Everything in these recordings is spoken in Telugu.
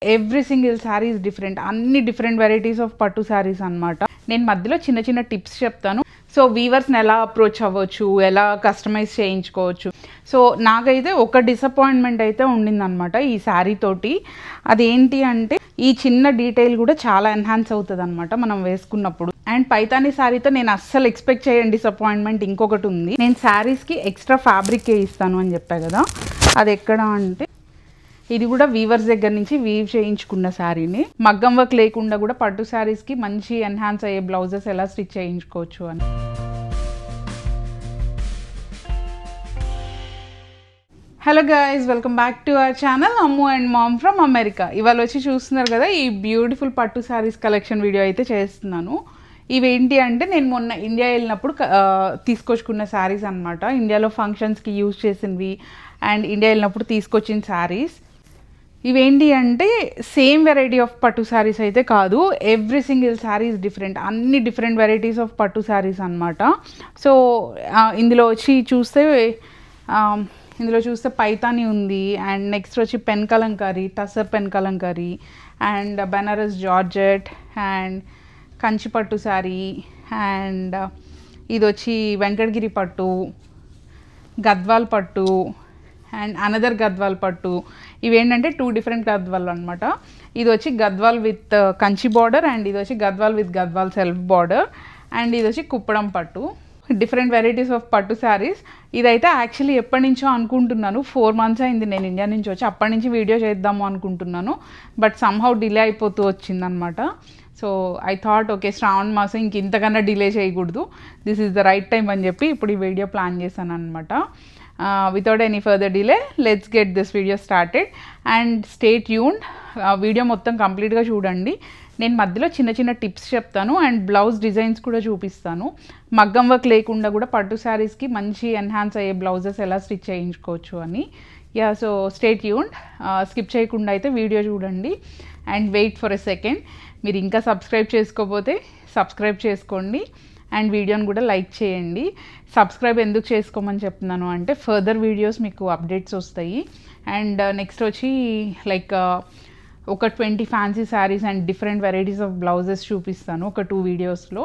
Every single sari is different. అన్ని డిఫరెంట్ వెరైటీస్ ఆఫ్ పట్టు శారీస్ అనమాట. నేను మధ్యలో చిన్న చిన్న టిప్స్ చెప్తాను. సో వీవర్స్ని ఎలా అప్రోచ్ అవ్వచ్చు, ఎలా కస్టమైజ్ చేయించుకోవచ్చు. సో నాకైతే ఒక డిసప్పాయింట్మెంట్ అయితే ఉండిందనమాట ఈ శారీ తోటి. అదేంటి అంటే ఈ చిన్న డీటెయిల్ కూడా చాలా ఎన్హాన్స్ అవుతుంది అనమాట మనం వేసుకున్నప్పుడు. అండ్ పైతానీ శారీతో నేను అస్సలు ఎక్స్పెక్ట్ చేయని డిసప్పాయింట్మెంట్ ఇంకొకటి ఉంది. నేను శారీస్కి ఎక్స్ట్రా ఫ్యాబ్రిక్ ఇస్తాను అని చెప్పా కదా, అది ఎక్కడ అంటే ఇది కూడా వీవర్స్ దగ్గర నుంచి వీవ్ చేయించుకున్న శారీని. మగ్గం వర్క్ లేకుండా కూడా పట్టు శారీస్కి మంచి ఎన్హాన్స్ అయ్యే బ్లౌజెస్ ఎలా స్టిచ్ చేయించుకోవచ్చు అని. Hello guys, welcome back to our channel Ammu and mom from America. ఇవాళ వచ్చి చూస్తున్నారు కదా ఈ బ్యూటిఫుల్ పట్టు శారీస్ కలెక్షన్ వీడియో అయితే చేస్తున్నాను. ఇవేంటి అంటే నేను మొన్న ఇండియా వెళ్ళినప్పుడు తీసుకొచ్చుకున్న శారీస్ అనమాట. ఇండియాలో ఫంక్షన్స్కి యూజ్ చేసినవి అండ్ ఇండియా వెళ్ళినప్పుడు తీసుకొచ్చిన శారీస్. ఇవేంటి అంటే సేమ్ వెరైటీ ఆఫ్ పట్టు శారీస్ అయితే కాదు, every single sari is different. అన్ని డిఫరెంట్ వెరైటీస్ ఆఫ్ పట్టు శారీస్ అనమాట. సో ఇందులో చూస్తే పైతానీ ఉంది, అండ్ నెక్స్ట్ వచ్చి pen Kalamkari, tussar pen Kalamkari, and Banaras georgette, and Kanchi పట్టు శారీ, అండ్ ఇది వచ్చి వెంకటగిరి పట్టు, గద్వాల్ పట్టు, అండ్ అనదర్ గద్వాల్ పట్టు. ఇవేంటంటే 2 డిఫరెంట్ గద్వాల్ అనమాట. ఇది వచ్చి Gadwal with Kanchi border, and ఇది వచ్చి Gadwal with Gadwal self border, and ఇది వచ్చి కుప్పడం పట్టు. డిఫరెంట్ వెరైటీస్ ఆఫ్ పట్టు శారీస్. ఇదైతే యాక్చువల్లీ ఎప్పటి నుంచో అనుకుంటున్నాను, 4 months అయింది నేను ఇండియా నుంచి వచ్చి. అప్పటి నుంచి వీడియో చేద్దాము అనుకుంటున్నాను, బట్ సమ్హౌ డిలే అయిపోతూ వచ్చిందనమాట. సో ఐ థాట్ ఓకే, శ్రావణ మాసం ఇంతకన్నా డిలే చేయకూడదు, this is the right time అని చెప్పి ఇప్పుడు ఈ వీడియో ప్లాన్ చేశాను అనమాట. Without any further delay let's get this video started and stay tuned. Video మొత్తం కంప్లీట్గా చూడండి. నేను మధ్యలో చిన్న చిన్న టిప్స్ చెప్తాను అండ్ బ్లౌజ్ డిజైన్స్ కూడా చూపిస్తాను. మగ్గం వర్క్ లేకుండా కూడా పట్టు శారీస్కి మంచి ఎన్హాన్స్ అయ్యే బ్లౌజెస్ ఎలా స్టిచ్ చేయించుకోవచ్చు అని. సో స్టే ట్యూన్డ్, స్కిప్ చేయకుండా అయితే వీడియో చూడండి and wait for a second. మీరు ఇంకా సబ్స్క్రైబ్ చేసుకోకపోతే సబ్స్క్రైబ్ చేసుకోండి అండ్ వీడియోని కూడా లైక్ చేయండి. సబ్స్క్రైబ్ ఎందుకు చేసుకోమని చెప్తున్నాను అంటే ఫర్దర్ వీడియోస్ మీకు అప్డేట్స్ వస్తాయి. అండ్ నెక్స్ట్ వచ్చి లైక్ ఒక 20 fancy saris and different varieties of blouses చూపిస్తాను ఒక 2 వీడియోస్లో.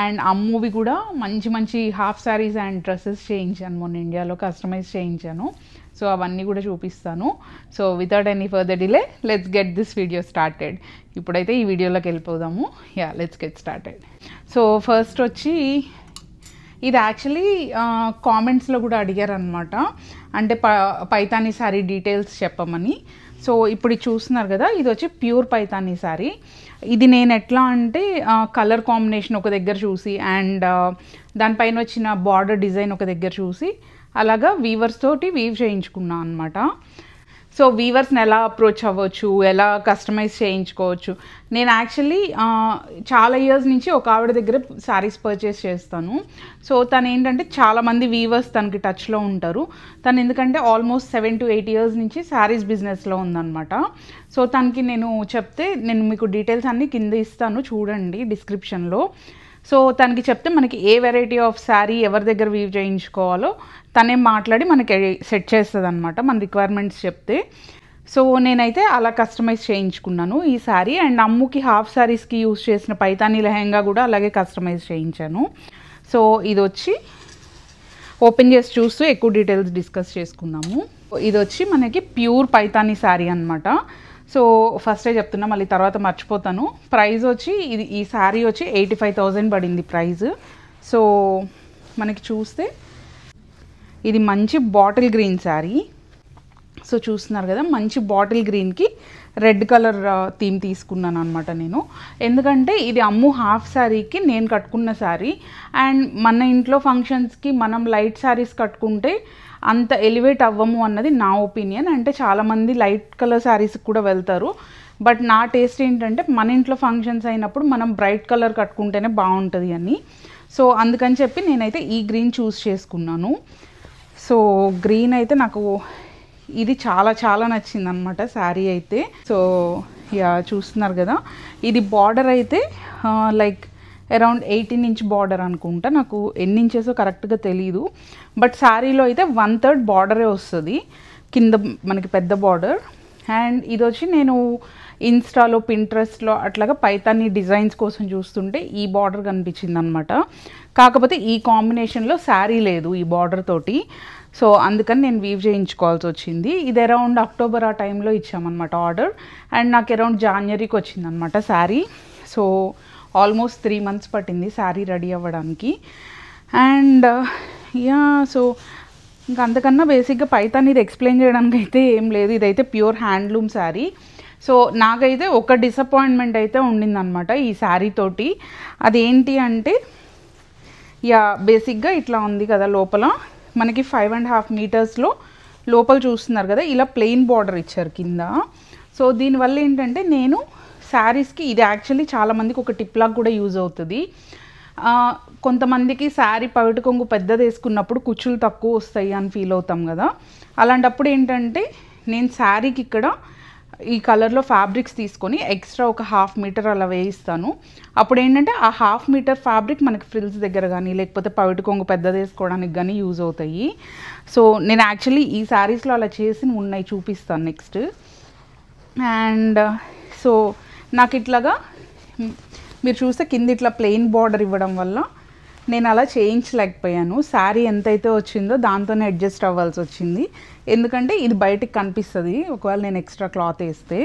అండ్ అమ్మూవి కూడా మంచి హాఫ్ శారీస్ అండ్ డ్రెస్సెస్ చేయించాను మొన్న ఇండియాలో, కస్టమైజ్ చేయించాను. సో అవన్నీ కూడా చూపిస్తాను. So without any further delay let's get this video started. ఇప్పుడైతే ఈ వీడియోలోకి వెళ్ళిపోదాము. Let's get started. So first వచ్చి ఇది యాక్చువల్లీ కామెంట్స్లో కూడా అడిగారు అనమాట, అంటే పైతానీ శారీ డీటెయిల్స్ చెప్పమని. సో ఇప్పుడు ఇది చూస్తున్నారు కదా, ఇది వచ్చి ప్యూర్ పైతానీ శారీ. ఇది నేను ఎట్లా అంటే కలర్ కాంబినేషన్ ఒక దగ్గర చూసి అండ్ దానిపైన వచ్చిన బార్డర్ డిజైన్ ఒక దగ్గర చూసి అలాగా వీవర్స్ తోటి వీవ్ చేయించుకున్నాను అనమాట. సో వీవర్స్ని ఎలా అప్రోచ్ అవ్వచ్చు, ఎలా కస్టమైజ్ చేయించుకోవచ్చు. నేను యాక్చువల్లీ చాలా ఇయర్స్ నుంచి ఒక ఆవిడ దగ్గర శారీస్ పర్చేస్ చేస్తాను. సో తను ఏంటంటే చాలామంది వీవర్స్ తనకి టచ్లో ఉంటారు. తను ఎందుకంటే ఆల్మోస్ట్ 7 to 8 years నుంచి శారీస్ బిజినెస్లో ఉందన్నమాట. సో తనకి నేను చెప్తే, నేను మీకు డీటెయిల్స్ అన్నీ కింద ఇస్తాను చూడండి డిస్క్రిప్షన్లో. సో తనకి చెప్తే మనకి ఏ వెరైటీ ఆఫ్ శారీ ఎవరి దగ్గర వీవ్ చేయించుకోవాలో తనే మాట్లాడి మనకి సెట్ చేస్తుంది అనమాట, మన రిక్వైర్మెంట్స్ చెప్తే. సో నేనైతే అలా కస్టమైజ్ చేయించుకున్నాను ఈ శారీ. అండ్ అమ్ముకి హాఫ్ శారీస్కి యూజ్ చేసిన పైతానీ లెహెంగా కూడా అలాగే కస్టమైజ్ చేయించాను. సో ఇది వచ్చి ఓపెన్ చేసి చూస్తూ ఎక్కువ డీటెయిల్స్ డిస్కస్ చేసుకుందాము. ఇది వచ్చి మనకి ప్యూర్ పైతానీ శారీ అనమాట. సో ఫస్టే చెప్తున్నా, మళ్ళీ తర్వాత మర్చిపోతాను. ప్రైస్ వచ్చి ఈ శారీ వచ్చి 85,000 పడింది ప్రైస్. సో మనకి చూస్తే ఇది మంచి బాటిల్ గ్రీన్ శారీ. సో చూస్తున్నారు కదా, మంచి బాటిల్ గ్రీన్కి రెడ్ కలర్ థీమ్ తీసుకున్నాను అనమాట నేను. ఎందుకంటే ఇది అమ్ము హాఫ్ శారీకి నేను కట్టుకున్న శారీ. అండ్ మన ఇంట్లో ఫంక్షన్స్కి మనం లైట్ శారీస్ కట్టుకుంటే అంత ఎలివేట్ అవ్వము అన్నది నా ఒపీనియన్. అంటే చాలామంది లైట్ కలర్ శారీస్కి కూడా వెళ్తారు, బట్ నా టేస్ట్ ఏంటంటే మన ఇంట్లో ఫంక్షన్స్ అయినప్పుడు మనం బ్రైట్ కలర్ కట్టుకుంటేనే బాగుంటుంది అని. సో అందుకని చెప్పి నేనైతే ఈ గ్రీన్ చూస్ చేసుకున్నాను. సో గ్రీన్ అయితే నాకు ఇది చాలా నచ్చింది అనమాట శారీ అయితే. సో చూస్తున్నారు కదా, ఇది బార్డర్ అయితే లైక్ అరౌండ్ 18 inch బార్డర్ అనుకుంటా, నాకు ఎన్ని ఇంచెసో కరెక్ట్గా తెలీదు. బట్ శారీలో అయితే 1/3 బార్డరే వస్తుంది, కింద మనకి పెద్ద బార్డర్. అండ్ ఇది వచ్చి నేను ఇన్స్టాలో పింట్రెస్ట్లో అట్లాగా పైతాని డిజైన్స్ కోసం చూస్తుంటే ఈ బార్డర్ కనిపించింది అనమాట. కాకపోతే ఈ కాంబినేషన్లో శారీ లేదు ఈ బార్డర్ తోటి. సో అందుకని నేను వీవ్ చేయించుకోవాల్సి వచ్చింది. ఇది అరౌండ్ అక్టోబర్ ఆ టైంలో ఇచ్చామన్నమాట ఆర్డర్. అండ్ నాకు అరౌండ్ జాన్వరికి వచ్చిందనమాట శారీ. సో ఆల్మోస్ట్ 3 months పట్టింది శారీ రెడీ అవ్వడానికి. అండ్ యా, సో ఇంకా అంతకన్నా బేసిక్గా పైతాని ఇది ఎక్స్ప్లెయిన్ చేయడానికి అయితే ఏం లేదు. ఇదైతే ప్యూర్ హ్యాండ్లూమ్ శారీ. సో నాకైతే ఒక డిసప్పాయింట్మెంట్ అయితే ఉండిందనమాట ఈ శారీ తోటి. అదేంటి అంటే యా, బేసిక్గా ఇట్లా ఉంది కదా, లోపల మనకి 5.5 meters లోపల చూస్తున్నారు కదా, ఇలా ప్లెయిన్ బార్డర్ ఇచ్చారు కింద. సో దీనివల్ల ఏంటంటే నేను శారీస్కి ఇది యాక్చువల్లీ చాలామందికి ఒక టిప్ లాగా కూడా యూజ్ అవుతుంది. కొంతమందికి శారీ పవిట కొంగు పెద్దది వేసుకున్నప్పుడు కుచ్చులు తక్కువ వస్తాయి అని ఫీల్ అవుతాం కదా. అలాంటప్పుడు ఏంటంటే నేను శారీకి ఇక్కడ ఈ కలర్లో ఫ్యాబ్రిక్స్ తీసుకొని ఎక్స్ట్రా ఒక 1/2 meter అలా వేయిస్తాను. అప్పుడు ఏంటంటే ఆ 1/2 meter ఫ్యాబ్రిక్ మనకి ఫ్రిల్స్ దగ్గర కానీ లేకపోతే పవిట కొంగు పెద్దది వేసుకోవడానికి కానీ యూజ్ అవుతాయి. సో నేను యాక్చువల్లీ ఈ శారీస్లో అలా చేసి ఉన్నాయి, చూపిస్తాను నెక్స్ట్. అండ్ సో నాకు ఇట్లాగా మీరు చూస్తే కింద ఇట్లా ప్లెయిన్ బార్డర్ ఇవ్వడం వల్ల నేను అలా చేయించలేకపోయాను. శారీ ఎంతైతే వచ్చిందో దాంతోనే అడ్జస్ట్ అవ్వాల్సి వచ్చింది. ఎందుకంటే ఇది బయటికి కనిపిస్తుంది ఒకవేళ నేను ఎక్స్ట్రా క్లాత్ వేస్తే,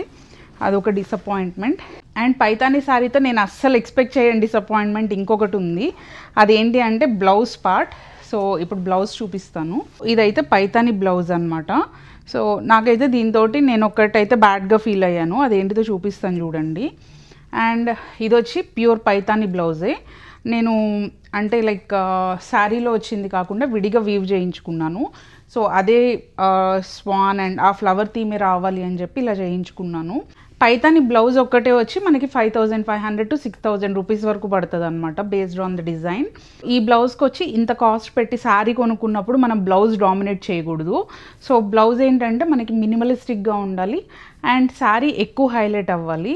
అదొక డిసప్పాయింట్మెంట్. అండ్ పైతాని శారీతో నేను అస్సలు ఎక్స్పెక్ట్ చేయని డిసప్పాయింట్మెంట్ ఇంకొకటి ఉంది. అదేంటి అంటే బ్లౌజ్ పార్ట్. సో ఇప్పుడు బ్లౌజ్ చూపిస్తాను. ఇదైతే పైతాని బ్లౌజ్ అనమాట. సో నాకైతే దీంతో నేను ఒకటైతే బ్యాడ్గా ఫీల్ అయ్యాను. అదేంటిదో చూపిస్తాను చూడండి. అండ్ ఇది వచ్చి ప్యూర్ పైతాని బ్లౌజే. నేను అంటే లైక్ శారీలో వచ్చింది కాకుండా విడిగా వీవ్ చేయించుకున్నాను. సో అదే స్వాన్ అండ్ ఆ ఫ్లవర్ థీమే రావాలి అని చెప్పి ఇలా చేయించుకున్నాను. పైతాని బ్లౌజ్ ఒక్కటే వచ్చి మనకి 5,500 to 6,000 రూపీస్ వరకు పడుతుంది అనమాట, బేస్డ్ ఆన్ ద డిజైన్. ఈ బ్లౌజ్కి వచ్చి ఇంత కాస్ట్ పెట్టి శారీ కొనుక్కున్నప్పుడు మనం బ్లౌజ్ డామినేట్ చేయకూడదు. సో బ్లౌజ్ ఏంటంటే మనకి మినిమలిస్టిక్గా ఉండాలి అండ్ శారీ ఎక్కువ హైలైట్ అవ్వాలి.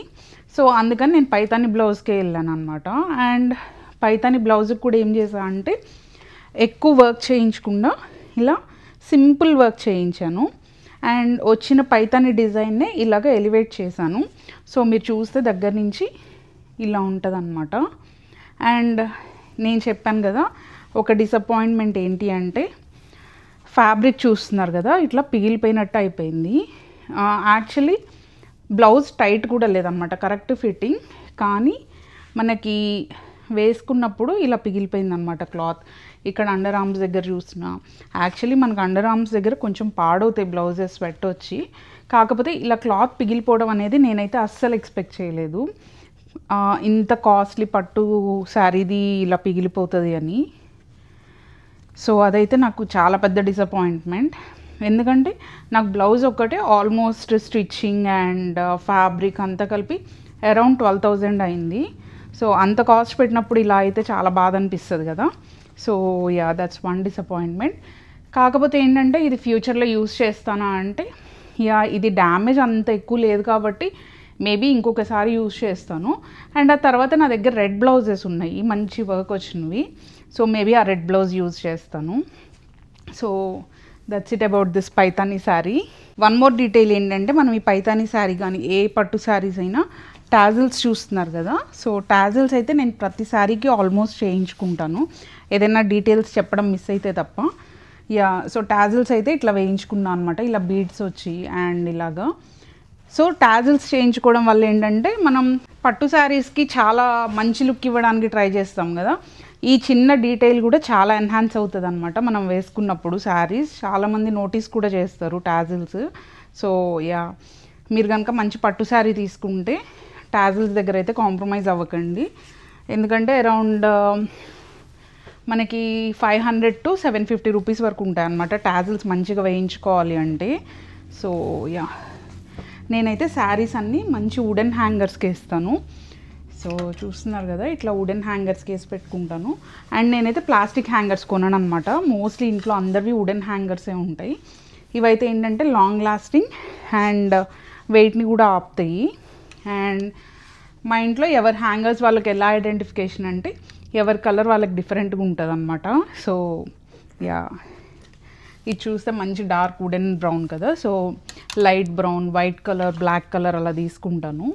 సో అందుకని నేను పైతాని బ్లౌజ్కే వెళ్ళాను అనమాట. అండ్ పైతాని బ్లౌజ్కి కూడా ఏం చేశా అంటే ఎక్కువ వర్క్ చేయించకుండా ఇలా సింపుల్ వర్క్ చేయించాను. అండ్ వచ్చిన పైతాని డిజైన్నే ఇలాగ ఎలివేట్ చేశాను. సో మీరు చూస్తే దగ్గర నుంచి ఇలా ఉంటుంది అనమాట. అండ్ నేను చెప్పాను కదా ఒక డిసప్పాయింట్మెంట్ ఏంటి అంటే ఫ్యాబ్రిక్ చూస్తున్నారు కదా, ఇట్లా పిగిలిపోయినట్టు అయిపోయింది. యాక్చువల్లీ బ్లౌజ్ టైట్ కూడా లేదనమాట, కరెక్ట్ ఫిట్టింగ్. కానీ మనకి వేసుకున్నప్పుడు ఇలా పిగిలిపోయింది అనమాట క్లాత్. ఇక్కడ అండర్ ఆర్మ్స్ దగ్గర చూసిన యాక్చువల్లీ మనకు అండర్ ఆర్మ్స్ దగ్గర కొంచెం పాడవుతాయి బ్లౌజెస్ స్వెట్ వచ్చి. కాకపోతే ఇలా క్లాత్ పిగిలిపోవడం అనేది నేనైతే అస్సలు ఎక్స్పెక్ట్ చేయలేదు. ఇంత కాస్ట్లీ పట్టు శారీది ఇలా పిగిలిపోతుంది అని. సో అదైతే నాకు చాలా పెద్ద డిసప్పాయింట్మెంట్. ఎందుకంటే నాకు బ్లౌజ్ ఒక్కటే ఆల్మోస్ట్ స్టిచ్చింగ్ అండ్ ఫ్యాబ్రిక్ అంతా కలిపి అరౌండ్ 12,000 అయింది. సో అంత కాస్ట్ పెట్టినప్పుడు ఇలా అయితే చాలా బాధ అనిపిస్తుంది కదా. So yeah, that's one disappointment. కాకపోతే ఏంటంటే ఇది ఫ్యూచర్లో యూస్ చేస్తానా అంటే యా, ఇది డ్యామేజ్ అంత ఎక్కువ లేదు కాబట్టి మేబీ ఇంకొకసారి యూస్ చేస్తాను. అండ్ ఆ తర్వాత నా దగ్గర రెడ్ బ్లౌజెస్ ఉన్నాయి మంచి వర్క్ వచ్చినవి. సో మేబీ ఆ రెడ్ బ్లౌజ్ యూజ్ చేస్తాను. So that's it about this Paithani sari. One more detail ఏంటంటే మనం ఈ పైతాని శారీ కానీ ఏ పట్టు శారీస్ అయినా టాజిల్స్ చూస్తున్నారు కదా. సో టాజిల్స్ అయితే నేను ప్రతి శారీకి ఆల్మోస్ట్ చేయించుకుంటాను, ఏదైనా డీటెయిల్స్ చెప్పడం మిస్ అయితే తప్ప. యా, సో టాజిల్స్ అయితే ఇట్లా వేయించుకున్నాను అనమాట, ఇలా బీడ్స్ వచ్చి అండ్ ఇలాగా. సో టాజిల్స్ చేయించుకోవడం వల్ల ఏంటంటే మనం పట్టు శారీస్కి చాలా మంచి లుక్ ఇవ్వడానికి ట్రై చేస్తాం కదా. ఈ చిన్న డీటెయిల్ కూడా చాలా ఎన్హాన్స్ అవుతుంది అనమాట మనం వేసుకున్నప్పుడు శారీస్. చాలామంది నోటీస్ కూడా చేస్తారు టాజిల్స్. సో యా, మీరు కనుక మంచి పట్టు శారీ తీసుకుంటే టాజిల్స్ దగ్గర అయితే కాంప్రమైజ్ అవ్వకండి. ఎందుకంటే అరౌండ్ మనకి 500 to 750 రూపీస్ వరకు ఉంటాయి అన్నమాట టాజిల్స్ మంచిగా వేయించుకోవాలి అంటే. సో యా, నేనైతే శారీస్ అన్నీ మంచి వుడెన్ హ్యాంగర్స్కి వేస్తాను. సో చూస్తున్నారు కదా, ఇట్లా వుడెన్ హ్యాంగర్స్కి వేసి పెట్టుకుంటాను. అండ్ నేనైతే ప్లాస్టిక్ హ్యాంగర్స్ కొనను అనమాట, మోస్ట్లీ ఇంట్లో అందరివి వుడెన్ హ్యాంగర్సే ఉంటాయి. ఇవైతే ఏంటంటే లాంగ్ లాస్టింగ్ అండ్ వెయిట్ని కూడా ఆపుతాయి. అండ్ మా ఇంట్లో ఎవరి హ్యాంగర్స్ వాళ్ళకి ఎలా ఐడెంటిఫికేషన్ అంటే ఎవరి కలర్ వాళ్ళకి డిఫరెంట్గా ఉంటుంది అనమాట. సో యా, ఇది చూస్తే మంచి డార్క్ వుడెన్ బ్రౌన్ కదా, so light brown, white colour, black colour అలా తీసుకుంటాను.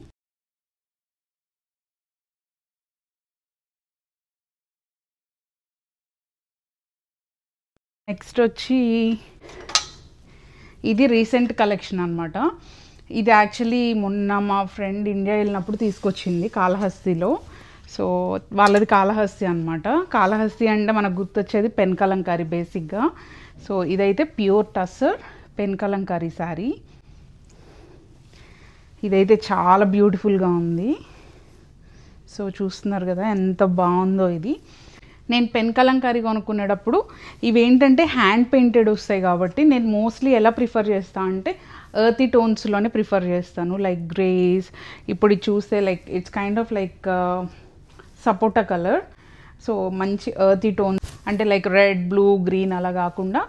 నెక్స్ట్ వచ్చి ఇది రీసెంట్ కలెక్షన్ అనమాట. ఇది యాక్చువల్లీ మొన్న మా ఫ్రెండ్ ఇండియా వెళ్ళినప్పుడు తీసుకొచ్చింది కాళహస్తిలో. సో వాళ్ళది కాళహస్తి అనమాట. కాళహస్తి అంటే మనకు గుర్తొచ్చేది పెన్ కలంకారీ బేసిక్గా. సో ఇదైతే ప్యూర్ టస్సర్ పెన్ కలంకారీ శారీ. ఇదైతే చాలా బ్యూటిఫుల్గా ఉంది. సో చూస్తున్నారు కదా ఎంత బాగుందో ఇది. నేను పెన్ కలంకారీ కొనుక్కునేటప్పుడు ఇవేంటంటే హ్యాండ్ పెయింటెడ్ వస్తాయి కాబట్టి నేను మోస్ట్లీ ఎలా ప్రిఫర్ చేస్తాను అంటే ఎర్తీ టోన్స్లోనే ప్రిఫర్ చేస్తాను. లైక్ గ్రేస్, ఇప్పుడు ఇది చూస్తే like it's kind of like sapota colour. So మంచి ఎర్తీ టోన్స్ అంటే లైక్ రెడ్, బ్లూ, గ్రీన్ అలా కాకుండా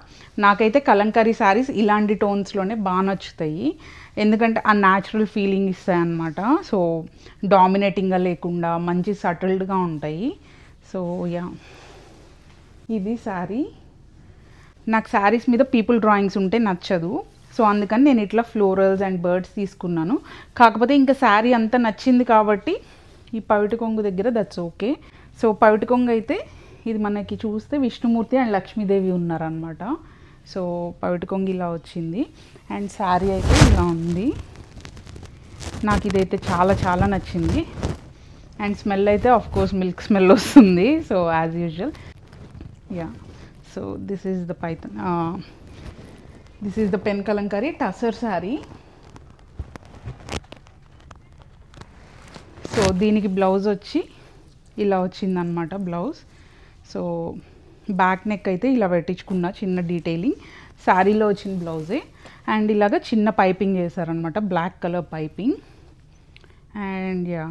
నాకైతే కలంకారీ శారీస్ ఇలాంటి టోన్స్లోనే బాగా నచ్చుతాయి. ఎందుకంటే ఆ న్యాచురల్ ఫీలింగ్ ఇస్తాయి అన్నమాట. సో డామినేటింగ్గా లేకుండా మంచి సటిల్డ్గా ఉంటాయి. సో యా, ఇది శారీ. నాకు శారీస్ మీద పీపుల్ డ్రాయింగ్స్ ఉంటే నచ్చదు. సో అందుకని నేను ఇట్లా ఫ్లోరల్స్ అండ్ బర్డ్స్ తీసుకున్నాను. కాకపోతే ఇంకా శారీ అంతా నచ్చింది కాబట్టి ఈ పవిటి కొంగు దగ్గర దట్స్ ఓకే. సో పవిటి కొంగు అయితే ఇది మనకి చూస్తే విష్ణుమూర్తి అండ్ లక్ష్మీదేవి ఉన్నారనమాట. సో పవిటి కొంగు ఇలా వచ్చింది అండ్ శారీ అయితే ఇలా ఉంది. నాకు ఇదైతే చాలా చాలా నచ్చింది. అండ్ స్మెల్ అయితే ఆఫ్ కోర్స్ మిల్క్ స్మెల్ వస్తుంది. So as usual yeah. So this is the Python, this is the pen Kalamkari tussar sari. So దీనికి బ్లౌజ్ వచ్చి ఇలా వచ్చిందనమాట బ్లౌజ్. సో బ్యాక్ నెక్ అయితే ఇలా పెట్టించుకున్న చిన్న డీటెయిలింగ్ శారీలో వచ్చిన బ్లౌజే. అండ్ ఇలాగ చిన్న పైపింగ్ చేశారనమాట, black colour piping. And yeah,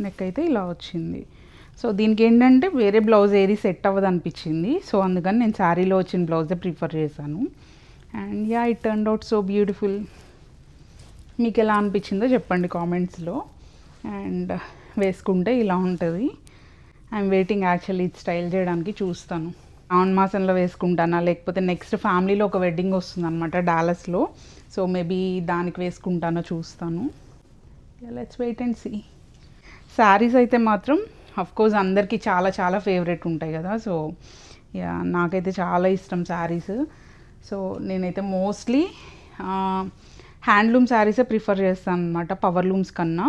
neck అయితే ఇలా వచ్చింది. సో దీనికి ఏంటంటే వేరే బ్లౌజ్ ఏది సెట్ అవ్వదు అనిపించింది. సో అందుకని నేను శారీలో వచ్చిన బ్లౌజే ప్రిఫర్ చేశాను. And yeah, it turned out so beautiful. మీకు ఎలా అనిపించిందో చెప్పండి కామెంట్స్లో. అండ్ వేసుకుంటే ఇలా ఉంటుంది. ఐఎమ్ వెయిటింగ్ యాక్చువల్లీ ఇది స్టైల్ చేయడానికి. చూస్తాను శ్రావణ మాసంలో వేసుకుంటానా లేకపోతే నెక్స్ట్ ఫ్యామిలీలో ఒక వెడ్డింగ్ వస్తుంది అనమాట డాలస్లో. సో మేబీ దానికి వేసుకుంటానో చూస్తాను. Let's wait and see. Saris అయితే మాత్రం అఫ్కోర్స్ అందరికీ చాలా చాలా ఫేవరెట్ ఉంటాయి కదా. సో యా, నాకైతే చాలా ఇష్టం శారీస్. సో నేనైతే మోస్ట్లీ హ్యాండ్లూమ్ శారీసే ప్రిఫర్ చేస్తాను అనమాట పవర్లూమ్స్ కన్నా.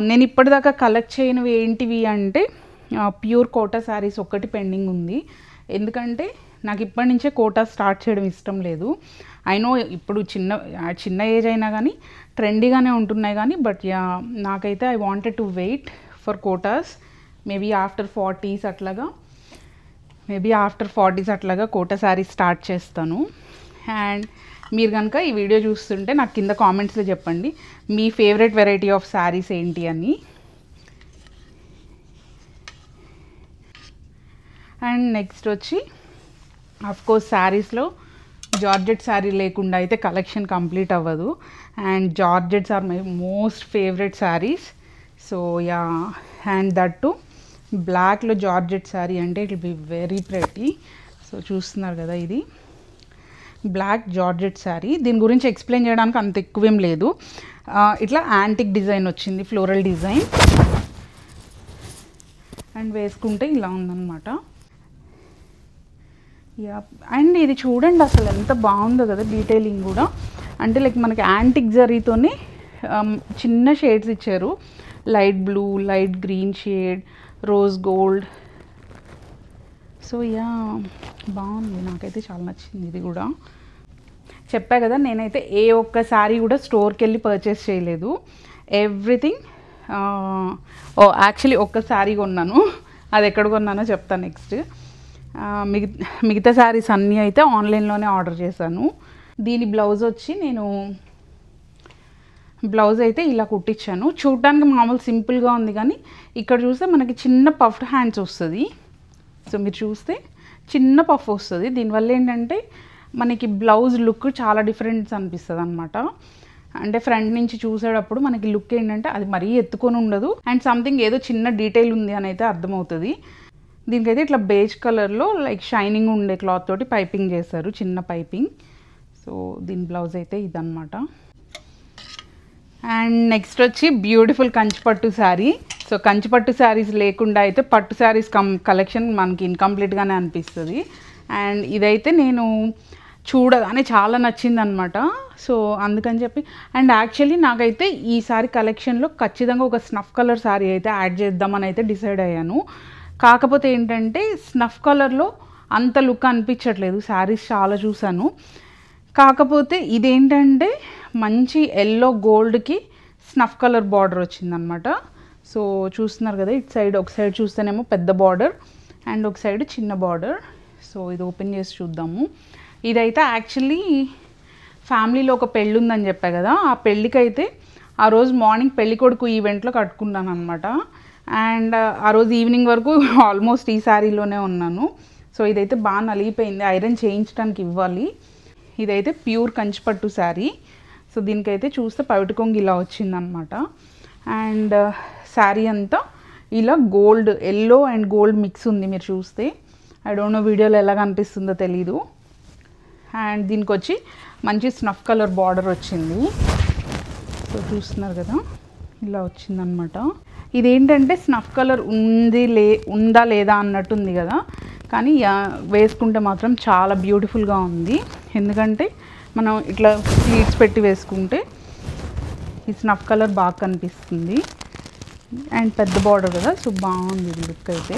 నేను ఇప్పటిదాకా కలెక్ట్ చేయనివి ఏంటివి అంటే ప్యూర్ కోటా శారీస్ ఒక్కటి పెండింగ్ ఉంది. ఎందుకంటే నాకు ఇప్పటి నుంచే కోటా స్టార్ట్ చేయడం ఇష్టం లేదు. ఐ నో ఇప్పుడు చిన్న ఏజ్ అయినా కానీ ట్రెండీగానే ఉంటున్నాయి కానీ, బట్ యా నాకైతే I wanted to wait for Kotas. Maybe after 40s అట్లాగా కోటా శారీస్ స్టార్ట్ చేస్తాను. అండ్ మీరు కనుక ఈ వీడియో చూస్తుంటే నాకు కింద కామెంట్స్లో చెప్పండి మీ ఫేవరెట్ వెరైటీ ఆఫ్ శారీస్ ఏంటి అని. అండ్ నెక్స్ట్ వచ్చి అఫ్కోర్స్ శారీస్లో జార్జెట్ శారీ లేకుండా అయితే కలెక్షన్ కంప్లీట్ అవ్వదు. And georgettes are my most favourite saris. So yeah, and that too బ్లాక్లో జార్జెట్ శారీ అంటే it will be very pretty. So చూస్తున్నారు కదా, ఇది బ్లాక్ జార్జెట్ శారీ. దీని గురించి ఎక్స్ప్లెయిన్ చేయడానికి అంత ఎక్కువేం లేదు. ఇట్లా యాంటిక్ డిజైన్ వచ్చింది, ఫ్లోరల్ డిజైన్. అండ్ వేసుకుంటే ఇలా ఉందన్నమాట. యా, అండ్ ఇది చూడండి అసలు ఎంత బాగుందో కదా డీటెయిలింగ్ కూడా. అంటే లైక్ మనకి యాంటిక్ జరీతోనే చిన్న షేడ్స్ ఇచ్చారు. Light blue, light green shade, rose gold. So yeah, బాగుంది, నాకైతే చాలా నచ్చింది ఇది కూడా. చెప్పా కదా నేనైతే ఏ ఒక్క శారీ కూడా స్టోర్కి వెళ్ళి పర్చేస్ చేయలేదు. ఎవ్రీథింగ్ యాక్చువల్లీ ఒక్క శారీ కొన్నాను, అది ఎక్కడ కొన్నానో చెప్తాను నెక్స్ట్. మిగతా శారీస్ అన్నీ అయితే ఆన్లైన్లోనే ఆర్డర్ చేశాను. దీని బ్లౌజ్ వచ్చి నేను బ్లౌజ్ అయితే ఇలా కుట్టించాను. చూడడానికి మామూలు సింపుల్గా ఉంది కానీ ఇక్కడ చూస్తే మనకి చిన్న పఫ్డ్ హ్యాండ్స్ వస్తుంది. సో మీరు చూస్తే చిన్న పఫ్ వస్తుంది. దీనివల్ల ఏంటంటే మనకి బ్లౌజ్ లుక్ చాలా డిఫరెన్స్ అనిపిస్తుంది అనమాట. అంటే ఫ్రంట్ నుంచి చూసేటప్పుడు మనకి లుక్ ఏంటంటే అది మరీ ఎత్తుకొని ఉండదు. అండ్ సంథింగ్ ఏదో చిన్న డీటెయిల్ ఉంది అని అయితే అర్థమవుతుంది. దీనికైతే ఇట్లా బేజ్ కలర్లో లైక్ షైనింగ్ ఉండే క్లాత్ తోటి పైపింగ్ చేశారు, చిన్న పైపింగ్. సో దీని బ్లౌజ్ అయితే ఇదన్నమాట. అండ్ నెక్స్ట్ వచ్చి బ్యూటిఫుల్ కంచిపట్టు శారీ. సో కంచిపట్టు శారీస్ లేకుండా అయితే పట్టు శారీస్ కలెక్షన్ మనకి ఇన్కంప్లీట్గానే అనిపిస్తుంది. అండ్ ఇదైతే నేను చూడగానే చాలా నచ్చింది అనమాట. సో అందుకని చెప్పి, అండ్ యాక్చువల్లీ నాకైతే ఈ శారీ కలెక్షన్లో ఖచ్చితంగా ఒక స్నఫ్ కలర్ శారీ అయితే యాడ్ చేద్దామని అయితే డిసైడ్ అయ్యాను. కాకపోతే ఏంటంటే స్నఫ్ కలర్లో అంత లుక్ అనిపించట్లేదు, శారీస్ చాలా చూసాను. కాకపోతే ఇదేంటంటే మంచి ఎల్లో గోల్డ్కి స్నఫ్ కలర్ బార్డర్ వచ్చిందనమాట. సో చూస్తున్నారు కదా, ఇటు సైడ్ ఒక సైడ్ చూస్తేనేమో పెద్ద బార్డర్ అండ్ ఒక సైడ్ చిన్న బార్డర్. సో ఇది ఓపెన్ చేసి చూద్దాము. ఇదైతే యాక్చువల్లీ ఫ్యామిలీలో ఒక పెళ్ళి ఉందని చెప్పా కదా, ఆ పెళ్ళికైతే ఆ రోజు మార్నింగ్ పెళ్ళి కొడుకు ఈవెంట్లో కట్టుకున్నాను అనమాట. అండ్ ఆ రోజు ఈవినింగ్ వరకు ఆల్మోస్ట్ ఈ శారీలోనే ఉన్నాను. సో ఇదైతే బాగా నలిగిపోయింది, ఐరన్ చేయించడానికి ఇవ్వాలి. ఇదైతే ప్యూర్ కంచిపట్టు శారీ. సో దీనికైతే చూస్తే పవిటి కొంగు ఇలా వచ్చిందనమాట. అండ్ శారీ అంతా ఇలా gold, yellow and gold mix ఉంది మీరు చూస్తే. ఐ డోంట్ నో వీడియోలో ఎలా కనిపిస్తుందో తెలీదు. అండ్ దీనికి వచ్చి మంచి స్నఫ్ కలర్ బార్డర్ వచ్చింది. సో చూస్తున్నారు కదా, ఇలా వచ్చిందనమాట. ఇదేంటంటే స్నఫ్ కలర్ ఉందా లేదా అన్నట్టుంది కదా, కానీ వేసుకుంటే మాత్రం చాలా బ్యూటిఫుల్గా ఉంది. ఎందుకంటే మనం ఇట్లా ప్లీట్స్ పెట్టి వేసుకుంటే ఈ స్నఫ్ కలర్ బాగా కనిపిస్తుంది. అండ్ పెద్ద బార్డర్ కదా, సో బాగుంది ఇది లుక్ అయితే.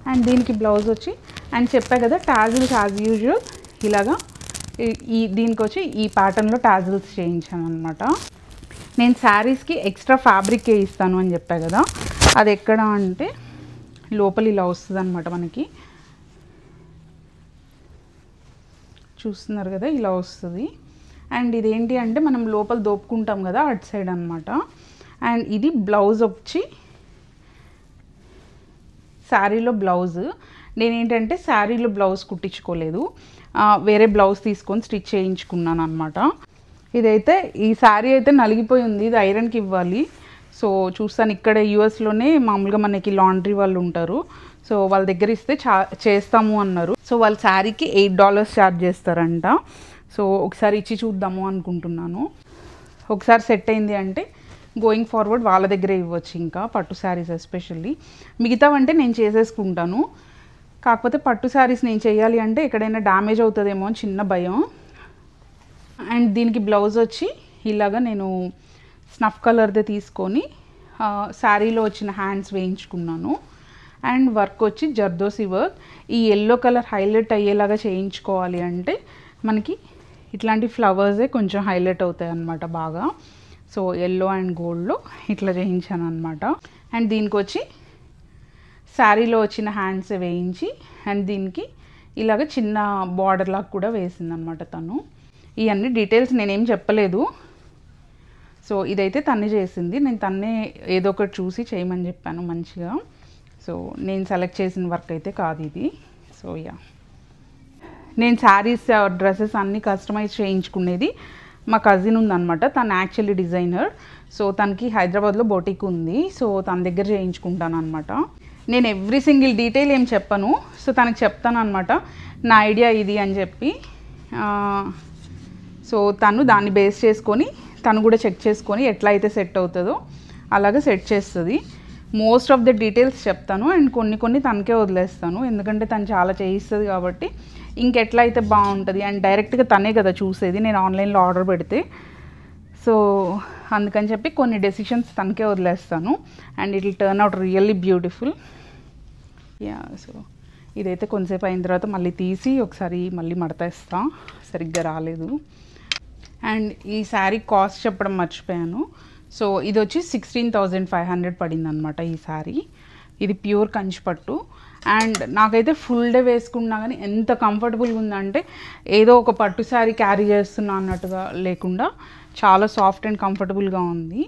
అండ్ దీనికి బ్లౌజ్ వచ్చి, అండ్ చెప్పా కదా టాజిల్స్ యాజ్ యూజువల్ ఇలాగా దీనికి వచ్చి ఈ ప్యాటర్న్లో టాజిల్స్ చేయించాను అనమాట. నేను శారీస్కి ఎక్స్ట్రా ఫ్యాబ్రిక్ ఇస్తాను అని చెప్పా కదా, అది ఎక్కడ అంటే లోపల ఇలా వస్తుంది అనమాట మనకి. చూస్తున్నారు కదా, ఇలా వస్తుంది. అండ్ ఇదేంటి అంటే మనం లోపల దోపుకుంటాం కదా అటు సైడ్ అనమాట. అండ్ ఇది బ్లౌజ్ వచ్చి శారీలో బ్లౌజ్. నేనేంటంటే శారీలో బ్లౌజ్ కుట్టించుకోలేదు, వేరే బ్లౌజ్ తీసుకొని స్టిచ్ చేయించుకున్నాను అనమాట. ఇదైతే ఈ శారీ అయితే నలిగిపోయి ఉంది, ఇది ఐరన్కి ఇవ్వాలి. సో చూస్తాను, ఇక్కడ యూఎస్లోనే మామూలుగా మనకి లాండ్రీ వాళ్ళు ఉంటారు. సో వాళ్ళ దగ్గర ఇస్తే చేస్తాము అన్నారు. సో వాళ్ళ శారీకి $8 ఛార్జ్ చేస్తారంట. సో ఒకసారి ఇచ్చి చూద్దాము అనుకుంటున్నాను. ఒకసారి సెట్ అయింది అంటే గోయింగ్ ఫార్వర్డ్ వాళ్ళ దగ్గరే ఇవ్వచ్చు. ఇంకా పట్టు శారీస్ ఎస్పెషల్లీ, మిగతావంటే నేను చేసేసుకుంటాను. కాకపోతే పట్టు శారీస్ నేను చేయాలి అంటే ఎక్కడైనా డ్యామేజ్ అవుతుందేమో అని చిన్న భయం. అండ్ దీనికి బ్లౌజ్ వచ్చి ఇలాగా నేను స్నఫ్ కలర్దే తీసుకొని శారీలో వచ్చిన హ్యాండ్స్ వేయించుకున్నాను. అండ్ వర్క్ వచ్చి జర్దోసి వర్క్. ఈ ఎల్లో కలర్ హైలైట్ అయ్యేలాగా చేయించుకోవాలి అంటే మనకి ఇట్లాంటి ఫ్లవర్సే కొంచెం హైలైట్ అవుతాయి అన్నమాట బాగా. సో ఎల్లో అండ్ గోల్డ్లో ఇట్లా చేయించాను అనమాట. అండ్ దీనికి వచ్చి శారీలో వచ్చిన హ్యాండ్స్ వేయించి, అండ్ దీనికి ఇలాగ చిన్న బార్డర్ లాగా కూడా వేసిందనమాట తను. ఇవన్నీ డీటెయిల్స్ నేనేం చెప్పలేదు. సో ఇదైతే తనే చేసింది, నేను తన్నే ఏదో ఒకటి చూసి చేయమని చెప్పాను మంచిగా. సో నేను సెలెక్ట్ చేసిన వర్క్ అయితే కాదు ఇది. సో నేను శారీస్ డ్రెస్సెస్ అన్నీ కస్టమైజ్ చేయించుకునేది మా కజిన్ ఉందన్నమాట, తను యాక్చువల్లీ డిజైనర్. సో తనకి హైదరాబాద్లో బొటిక్ ఉంది. సో తన దగ్గర చేయించుకుంటాను అనమాట. నేను ఎవ్రీ సింగిల్ డీటెయిల్ ఏం చెప్పను. సో తనకి చెప్తాను అనమాట నా ఐడియా ఇది అని చెప్పి. సో తను దాన్ని బేస్ చేసుకొని తను కూడా చెక్ చేసుకొని ఎట్లా అయితే సెట్ అవుతుందో అలాగే సెట్ చేస్తుంది. మోస్ట్ ఆఫ్ ద డీటెయిల్స్ చెప్తాను అండ్ కొన్ని తనకే వదిలేస్తాను, ఎందుకంటే తను చాలా చేయిస్తుంది కాబట్టి ఇంకెట్లా అయితే బాగుంటుంది. అండ్ డైరెక్ట్గా తనే కదా చూసేది, నేను ఆన్లైన్లో ఆర్డర్ పెడితే. సో అందుకని చెప్పి కొన్ని డెసిషన్స్ తనకే వదిలేస్తాను. And it will turn out really beautiful. So ఇదైతే కొంతసేపు అయిన తర్వాత మళ్ళీ తీసి ఒకసారి మళ్ళీ మడతేస్తా, సరిగ్గా రాలేదు. అండ్ ఈ శారీ కాస్ట్ చెప్పడం మర్చిపోయాను. సో ఇది వచ్చి 16,500 పడింది అనమాట ఈ శారీ. ఇది ప్యూర్ కంచిపట్టు. అండ్ నాకైతే ఫుల్ డే వేసుకున్నా కానీ ఎంత కంఫర్టబుల్గా ఉందంటే ఏదో ఒక పట్టు శారీ క్యారీ చేస్తున్నా అన్నట్టుగా లేకుండా చాలా సాఫ్ట్ అండ్ కంఫర్టబుల్గా ఉంది.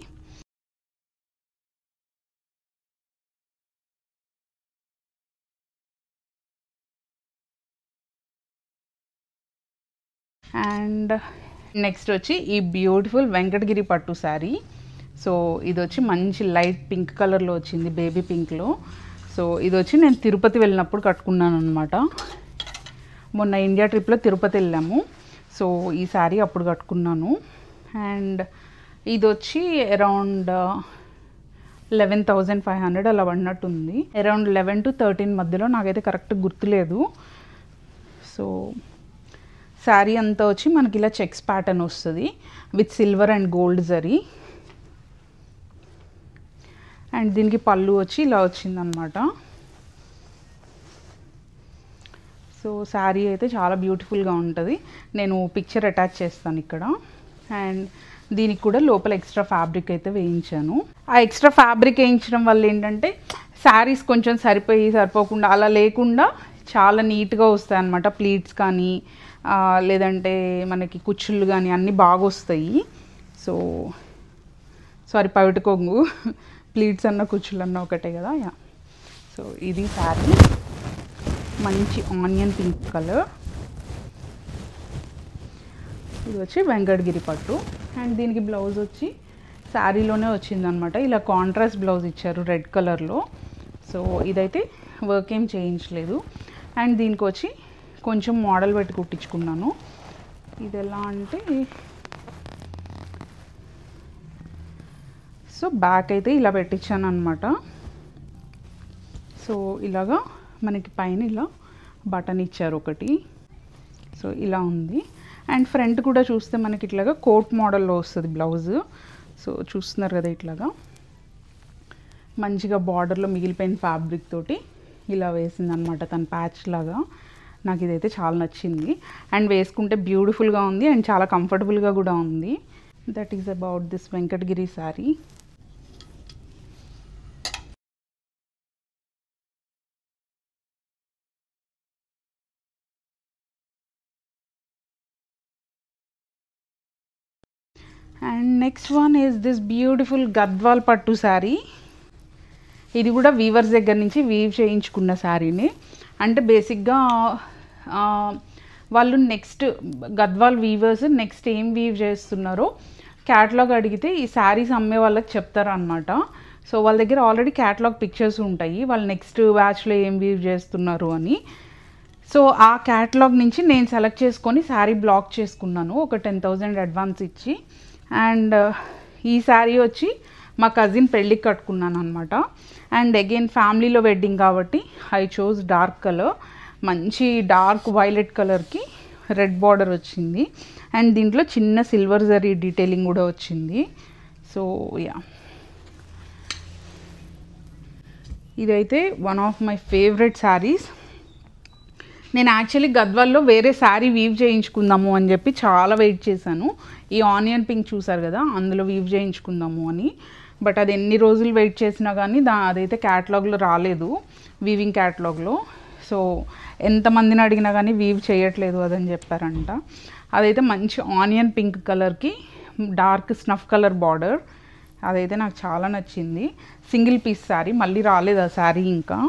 అండ్ నెక్స్ట్ వచ్చి ఈ బ్యూటిఫుల్ వెంకటగిరి పట్టు శారీ. సో ఇది వచ్చి మంచి లైట్ పింక్ కలర్లో వచ్చింది, బేబీ పింక్లో. సో ఇది వచ్చి నేను తిరుపతి వెళ్ళినప్పుడు కట్టుకున్నాను అనమాట. మొన్న ఇండియా ట్రిప్లో తిరుపతి వెళ్ళాము. సో ఈ శారీ అప్పుడు కట్టుకున్నాను. అండ్ ఇది వచ్చి అరౌండ్ 11,500 అలా పడినట్టుంది. అరౌండ్ 11 to 13 మధ్యలో, నాకైతే కరెక్ట్ గుర్తులేదు. సో శారీ అంతా వచ్చి మనకి ఇలా చెక్స్ ప్యాటర్న్ వస్తుంది with silver and gold zari. And దీనికి పళ్ళు వచ్చి ఇలా వచ్చిందనమాట. సో శారీ అయితే చాలా బ్యూటిఫుల్గా ఉంటుంది. నేను పిక్చర్ అటాచ్ చేస్తాను ఇక్కడ. అండ్ దీనికి కూడా లోపల ఎక్స్ట్రా ఫ్యాబ్రిక్ అయితే వేయించాను. ఆ ఎక్స్ట్రా ఫ్యాబ్రిక్ వేయించడం వల్ల ఏంటంటే శారీస్ కొంచెం సరిపోకుండా అలా లేకుండా చాలా నీట్గా వస్తాయి అన్నమాట. ప్లీట్స్ కానీ లేదంటే మనకి కుచ్చుళ్ళు కానీ అన్నీ బాగా వస్తాయి. సో సారీ పవిటకొంగు, ప్లీట్స్ అన్న కుచ్చుళ్ళు అన్న ఒకటే కదా. యా, సో ఇది శారీ, మంచి ఆనియన్ పింక్ కలర్. ఇది వచ్చి వెంకటగిరి పట్టు. అండ్ దీనికి బ్లౌజ్ వచ్చి శారీలోనే వచ్చిందనమాట. ఇలా కాంట్రాస్ట్ బ్లౌజ్ ఇచ్చారు రెడ్ కలర్లో. సో ఇదైతే వర్క్ ఏం చేయించలేదు. అండ్ దీనికి వచ్చి కొంచెం మోడల్ పెట్టి కుట్టించుకున్నాను. ఇది ఎలా అంటే, సో బ్యాక్ అయితే ఇలా పెట్టించాను అనమాట. సో ఇలాగా మనకి పైన ఇలా బటన్ ఇచ్చారు ఒకటి. సో ఇలా ఉంది. అండ్ ఫ్రంట్ కూడా చూస్తే మనకి ఇట్లాగా కోట్ మోడల్లో వస్తుంది బ్లౌజ్. సో చూస్తున్నారు కదా, ఇట్లాగా మంచిగా బార్డర్లో మిగిలిపోయిన ఫ్యాబ్రిక్ తోటి ఇలా వేసింది అనమాట తన ప్యాచ్ లాగా. నాకు ఇదైతే చాలా నచ్చింది. అండ్ వేసుకుంటే బ్యూటిఫుల్గా ఉంది అండ్ చాలా కంఫర్టబుల్గా కూడా ఉంది. That is about this Venkatagiri sari. And next one is this beautiful Gadwal పట్టు శారీ. ఇది కూడా వీవర్స్ దగ్గర నుంచి వీవ్ చేయించుకున్న శారీని. అంటే బేసిక్గా వాళ్ళు నెక్స్ట్ గద్వాల్ వీవర్స్ నెక్స్ట్ ఏం వీవ్ చేస్తున్నారో క్యాటలాగ్ అడిగితే ఈ శారీస్ అమ్మే వాళ్ళకి చెప్తారు అనమాట. సో వాళ్ళ దగ్గర ఆల్రెడీ క్యాటలాగ్ పిక్చర్స్ ఉంటాయి, వాళ్ళు నెక్స్ట్ బ్యాచ్లో ఏం వీవ్ చేస్తున్నారు అని. సో ఆ క్యాటలాగ్ నుంచి నేను సెలెక్ట్ చేసుకొని శారీ బ్లాక్ చేసుకున్నాను ఒక 10,000 అడ్వాన్స్ ఇచ్చి. అండ్ ఈ శారీ వచ్చి మా కజిన్ పెళ్ళికి కట్టుకున్నాను అనమాట. అండ్ అగైన్ ఫ్యామిలీలో వెడ్డింగ్ కాబట్టి ఐ చోజ్ డార్క్ కలర్. మంచి డార్క్ వైలెట్ కలర్కి రెడ్ బార్డర్ వచ్చింది. అండ్ దీంట్లో చిన్న సిల్వర్ జరీ డీటెయిలింగ్ కూడా వచ్చింది. సో యా, ఇదైతే one of my favourite saris. నేను యాక్చువల్లీ గద్వాల్లో వేరే శారీ వీవ్ చేయించుకుందాము అని చెప్పి చాలా వెయిట్ చేశాను. ఈ ఆనియన్ పింక్ చూసారు కదా, అందులో వీవ్ చేయించుకుందాము అని. బట్ అది ఎన్ని రోజులు వెయిట్ చేసినా కానీ అదైతే క్యాటలాగ్లో రాలేదు, వీవింగ్ క్యాటలాగ్లో. సో ఎంతమందిని అడిగినా కానీ వీవ్ చేయట్లేదు అదని చెప్పారంట. అదైతే మంచి ఆనియన్ పింక్ కలర్కి డార్క్ స్నఫ్ కలర్ బార్డర్. అదైతే నాకు చాలా నచ్చింది. సింగిల్ పీస్ శారీ, మళ్ళీ రాలేదు ఆ శారీ ఇంకా.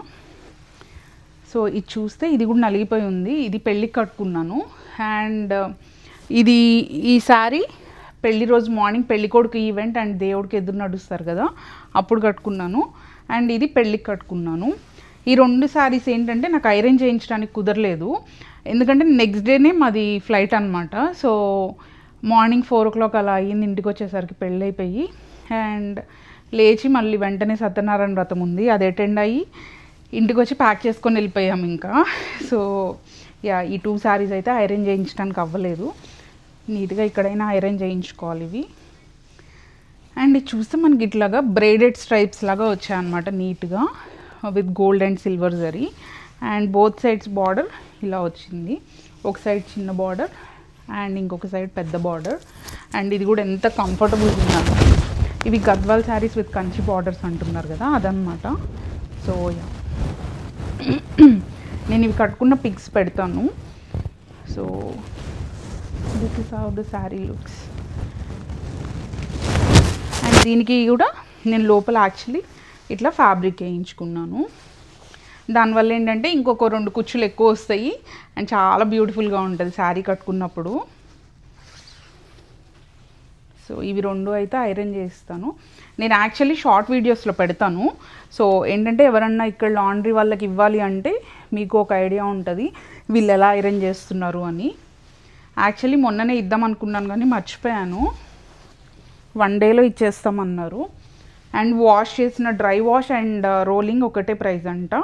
సో ఇది చూస్తే ఇది కూడా నలిగిపోయి ఉంది. ఇది పెళ్ళికి కట్టుకున్నాను. అండ్ ఈ శారీ పెళ్లి రోజు మార్నింగ్ పెళ్ళికొడుకు ఈవెంట్ అండ్ దేవుడికి ఎదురు నడుస్తారు కదా, అప్పుడు కట్టుకున్నాను. అండ్ ఇది పెళ్ళికి కట్టుకున్నాను. ఈ రెండు శారీస్ ఏంటంటే నాకు ఐరన్ చేయించడానికి కుదరలేదు, ఎందుకంటే నెక్స్ట్ డేనే మాది ఫ్లైట్ అనమాట. సో మార్నింగ్ 4 o'clock అలా అయ్యింది ఇంటికి వచ్చేసరికి పెళ్ళి అయిపోయి. అండ్ లేచి మళ్ళీ వెంటనే సత్యనారాయణ వ్రతం ఉంది, అది అటెండ్ అయ్యి ఇంటికి వచ్చి ప్యాక్ చేసుకొని వెళ్ళిపోయాము ఇంకా. సో యా, ఈ 2 శారీస్ అయితే ఐరన్ చేయించడానికి అవ్వలేదు. నీట్గా ఇక్కడైనా ఐరన్ చేయించుకోవాలి ఇవి. అండ్ ఇది చూస్తే మనకి ఇట్లాగా బ్రైడెడ్ స్ట్రైప్స్ లాగా వచ్చాయన్నమాట నీట్గా with gold and silver zari. And both sides border ఇలా వచ్చింది. ఒక సైడ్ చిన్న బార్డర్ అండ్ ఇంకొక సైడ్ పెద్ద బార్డర్. అండ్ ఇది కూడా ఎంత కంఫర్టబుల్గా ఉందంటే, ఇవి గద్వాల్ శారీస్ విత్ కంచి బార్డర్స్ అంటున్నారు కదా, అదనమాట. సో యా, నేను ఇవి కట్టుకున్న పిక్స్ పెడతాను. So this is how the sari looks. And దీనికి కూడా నేను లోపల యాక్చువల్లీ ఇట్లా ఫ్యాబ్రిక్ వేయించుకున్నాను. దానివల్ల ఏంటంటే ఇంకొక 2 కుచ్చులు ఎక్కువ వస్తాయి అండ్ చాలా బ్యూటిఫుల్గా ఉంటుంది శారీ కట్టుకున్నప్పుడు. సో సో ఇవి 2 అయితే ఐరన్ చేస్తాను. నేను యాక్చువల్లీ షార్ట్ వీడియోస్లో పెడతాను. సో ఏంటంటే ఎవరన్నా ఇక్కడ లాండ్రీ వాళ్ళకి ఇవ్వాలి అంటే మీకు ఒక ఐడియా ఉంటుంది వీళ్ళు ఎలా ఐరన్ చేస్తున్నారు అని. యాక్చువల్లీ మొన్ననే ఇద్దాం అనుకున్నాను కానీ మర్చిపోయాను. 1 డేలో ఇచ్చేస్తామన్నారు. అండ్ వాష్ చేసిన డ్రై వాష్ అండ్ రోలింగ్ ఒకటే ప్రైస్ అంట.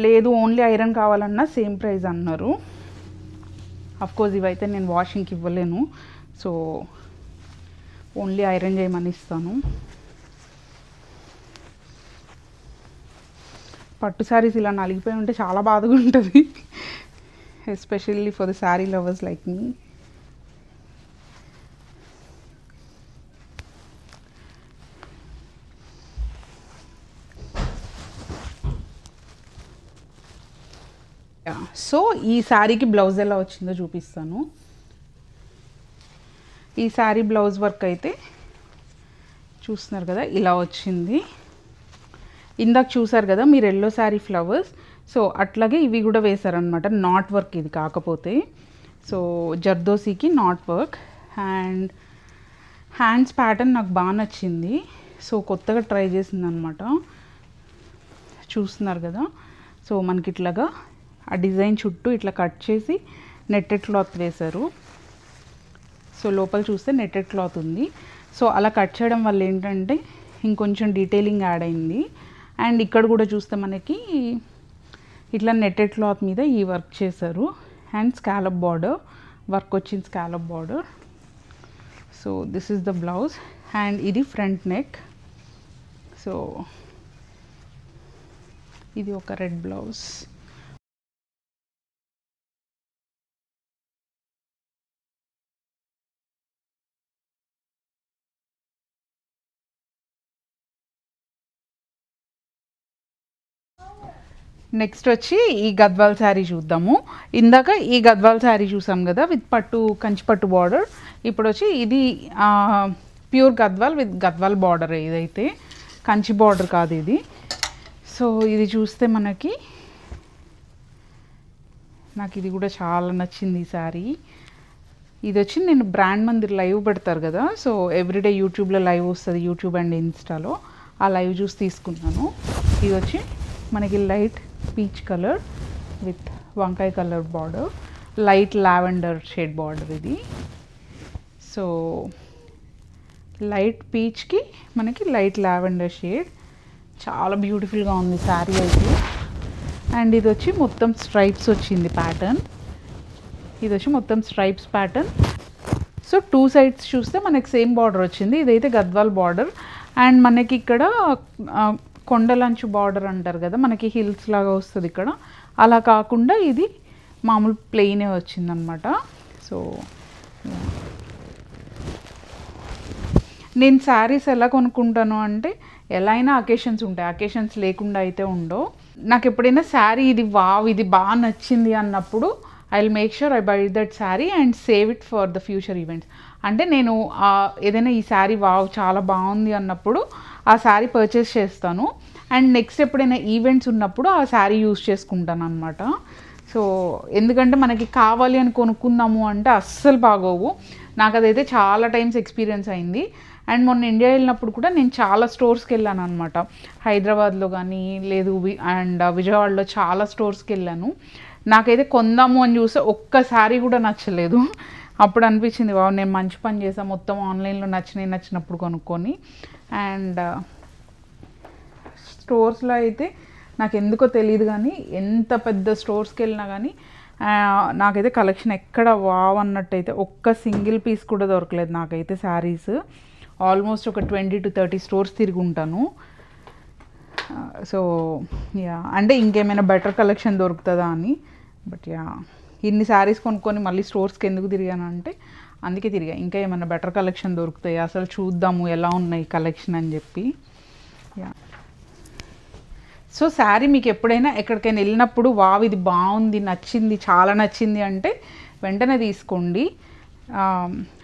లేదు ఓన్లీ ఐరన్ కావాలన్నా సేమ్ ప్రైస్ అన్నారు. అఫ్కోర్స్ ఇవైతే నేను వాషింగ్కి ఇవ్వలేను. సో ఓన్లీ ఐరన్ చేయమని ఇస్తాను. పట్టు శారీస్ ఇలా నలిగిపోయి ఉంటే చాలా బాధగా ఉంటుంది, especially for the sari lovers like me. So ఈ శారీకి బ్లౌజ్ ఎలా వచ్చిందో చూపిస్తాను. ఈ శారీ బ్లౌజ్ వర్క్ అయితే చూస్తున్నారు కదా ఇలా వచ్చింది. ఇందాక చూసారు కదా మీరు ఎల్లో శారీ ఫ్లవర్స్, సో అట్లాగే ఇవి కూడా వేశారనమాట. నాట్ వర్క్ ఇది కాకపోతే. సో జర్దోసీకి not work. And hands pattern నాకు బాగా నచ్చింది. సో కొత్తగా ట్రై చేసిందనమాట. చూస్తున్నారు కదా. సో మనకి ఇట్లాగా ఆ డిజైన్ చుట్టూ ఇట్లా కట్ చేసి నెట్టెడ్ క్లాత్ వేశారు. సో లోపల చూస్తే నెట్టెడ్ క్లాత్ ఉంది. సో అలా కట్ చేయడం వల్ల ఏంటంటే ఇంకొంచెం డీటెయిలింగ్ యాడ్ అయింది. అండ్ ఇక్కడ కూడా చూస్తే మనకి ఇట్లా నెట్టెడ్ క్లాత్ మీద ఈ వర్క్ చేశారు. అండ్ స్కాలప్ బార్డర్ వర్క్ వచ్చింది, scallop border. So this is the blouse. And ఇది ఫ్రంట్ నెక్. సో ఇది ఒక రెడ్ బ్లౌజ్. నెక్స్ట్ వచ్చి ఈ గద్వాల్ శారీ చూద్దాము. ఇందాక ఈ గద్వాల్ శారీ చూసాం కదా విత్ పట్టు, కంచి పట్టు బార్డర్. ఇప్పుడు వచ్చి ఇది pure Gadwal with Gadwal border. ఇదైతే కంచి బార్డర్ కాదు ఇది. సో ఇది చూస్తే మనకి నాకు ఇది కూడా చాలా నచ్చింది ఈ శారీ. ఇది వచ్చి నేను బ్రాండ్ మందిర్ లైవ్ పెడతారు కదా, సో ఎవ్రీడే యూట్యూబ్లో లైవ్ వస్తుంది, యూట్యూబ్ అండ్ ఇన్స్టాలో. ఆ లైవ్ చూసి తీసుకున్నాను. ఇది వచ్చి మనకి లైట్ పీచ్ కలర్ విత్ వంకాయ colour border, light lavender shade border ఇది. సో లైట్ పీచ్కి మనకి లైట్ లావెండర్ షేడ్. చాలా బ్యూటిఫుల్గా ఉంది శారీ అయితే. అండ్ ఇది వచ్చి మొత్తం స్ట్రైప్స్ వచ్చింది ప్యాటర్న్. ఇది వచ్చి మొత్తం స్ట్రైప్స్ ప్యాటర్న్. సో 2 సైడ్స్ చూస్తే మనకి సేమ్ బార్డర్ వచ్చింది. ఇదైతే గద్వాల్ బార్డర్. అండ్ మనకి ఇక్కడ కొండలంచు బార్డర్ అంటారు కదా, మనకి హిల్స్ లాగా వస్తుంది ఇక్కడ. అలా కాకుండా ఇది మామూలు ప్లెయినే వచ్చిందనమాట. సో నేను శారీస్ ఎలా కొనుక్కుంటాను అంటే ఎలా అయినా అకేషన్స్ ఉంటాయి, అకేషన్స్ లేకుండా అయితే ఉండవు. నాకు ఎప్పుడైనా శారీ ఇది వావ్ ఇది బాగా నచ్చింది అన్నప్పుడు I will make sure I by that sari and save it for the future events. అంటే నేను ఏదైనా ఈ శారీ వావ్ చాలా బాగుంది అన్నప్పుడు ఆ శారీ పర్చేస్ చేస్తాను. అండ్ నెక్స్ట్ ఎప్పుడైనా ఈవెంట్స్ ఉన్నప్పుడు ఆ శారీ యూజ్ చేసుకుంటాను అనమాట. సో ఎందుకంటే మనకి కావాలి అని కొనుక్కుందాము అంటే అస్సలు బాగోవు. నాకు అదైతే చాలా టైమ్స్ ఎక్స్పీరియన్స్ అయింది. అండ్ మొన్న ఇండియా వెళ్ళినప్పుడు కూడా నేను చాలా స్టోర్స్కి వెళ్ళాను అనమాట. హైదరాబాద్లో కానీ లేదు అండ్ విజయవాడలో చాలా స్టోర్స్కి వెళ్ళాను. నాకైతే కొందాము అని చూస్తే ఒక్క శారీ కూడా నచ్చలేదు. అప్పుడు అనిపించింది వావ్ నేను మంచి పని చేసాను, మొత్తం ఆన్లైన్లో నచ్చినప్పుడు కొనుక్కొని. అండ్ స్టోర్స్లో అయితే నాకు ఎందుకో తెలియదు కానీ ఎంత పెద్ద స్టోర్స్కి వెళ్ళినా కానీ నాకైతే కలెక్షన్ ఎక్కడ వావ్ అన్నట్టయితే ఒక్క సింగిల్ పీస్ కూడా దొరకలేదు నాకైతే శారీస్. ఆల్మోస్ట్ ఒక 20 to 30 స్టోర్స్ తిరిగి ఉంటాను. సో యా అంటే ఇంకేమైనా బెటర్ కలెక్షన్ దొరుకుతుందా అని. బట్ యా ఇన్ని శారీస్ కొనుక్కొని మళ్ళీ స్టోర్స్కి ఎందుకు తిరిగాను అంటే అందుకే తిరిగా, ఇంకా ఏమైనా బెటర్ కలెక్షన్ దొరుకుతాయి అసలు చూద్దాము ఎలా ఉన్నాయి కలెక్షన్ అని చెప్పి. యా సో శారీ మీకు ఎప్పుడైనా ఎక్కడికైనా వెళ్ళినప్పుడు వావ్ ఇది బాగుంది నచ్చింది చాలా నచ్చింది అంటే వెంటనే తీసుకోండి.